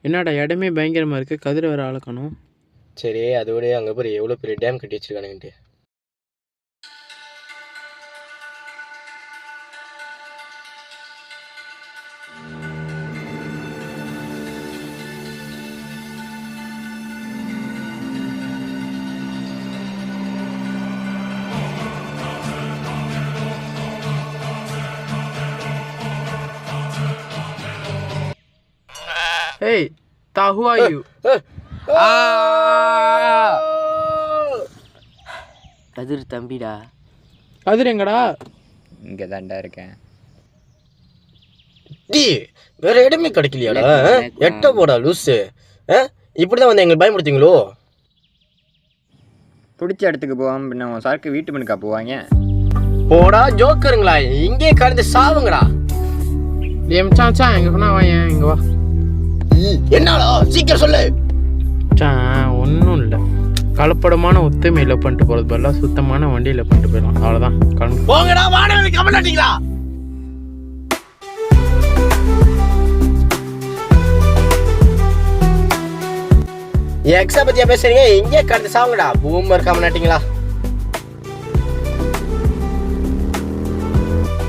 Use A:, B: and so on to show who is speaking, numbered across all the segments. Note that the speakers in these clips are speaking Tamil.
A: என்னடா இடமே பயங்கரமாக இருக்குது, கதிரை வேறு அளக்கணும்.
B: சரி அதோட அங்கே போய் எவ்வளோ பெரிய டேம் கட்டி வச்சிருக்கானுங்கன்ட்டு.
A: ஏய் தா, who are you?
C: கதிர் தம்பிடா.
A: கதிர் எங்கடா?
D: இங்கே தாண்டா இருக்கேன்.
B: டி வேற இடமே கிடைக்கலையாடா? எட்ட போடா லூஸு. இப்படி தான் வந்து எங்களுக்கு பயமுடுத்தீங்களோ?
D: பிடிச்ச இடத்துக்கு போகாமல் பின்ன உன் சாருக்கு வீட்டு மனுக்கா போவாங்க.
B: போடா ஜோக்கருங்களா, இங்கே கடந்து சாவுங்கடா.
A: மச்சான் எங்கே சொன்னா வாங்க, இங்கே வா.
B: என்னாலோ சீக்கிரம் சொல்லு.
A: மச்சான் ஒன்றும் இல்லை, கலப்படமான ஒத்துமையில் பண்ணிட்டு போகிறது பதிலாக சுத்தமான வண்டியில் பண்ணிட்டு போயிடலாம், அவ்வளோதான். கிளம்பு
B: போங்கடா. வாடகை கமெண்டாட்டீங்களா? எக்ஸா பத்தியா பேசுறீங்க? இங்கே கடந்து சாவுங்கடா. பூமர் கமெண்டாட்டீங்களா?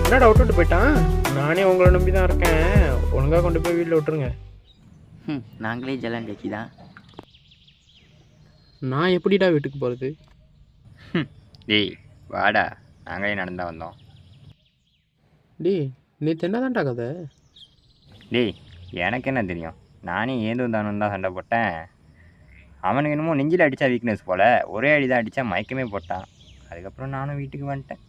A: என்னடா விட்டுட்டு போயிட்டான்? நானே உங்களை நம்பி தான் இருக்கேன், ஒழுங்காக கொண்டு போய் வீட்டில் விட்டுருங்க.
C: நாங்களே ஜலம் தான்.
A: நான் எப்படிடா வீட்டுக்கு போகிறது?
D: டேய் வாடா, நாங்களே நடந்தா வந்தோம்.
A: டேய் நேற்று என்ன தான்டா கதை?
D: டேய் எனக்கு என்ன தெரியும், நானே ஏதும் தானும் தான் சண்டை போட்டேன். அவனுக்கு என்னமோ நெஞ்சில் அடித்தா வீக்னஸ் போல், ஒரே அடி தான் அடித்தா மயக்கமே போட்டான். அதுக்கப்புறம் நானும் வீட்டுக்கு வந்துட்டேன்.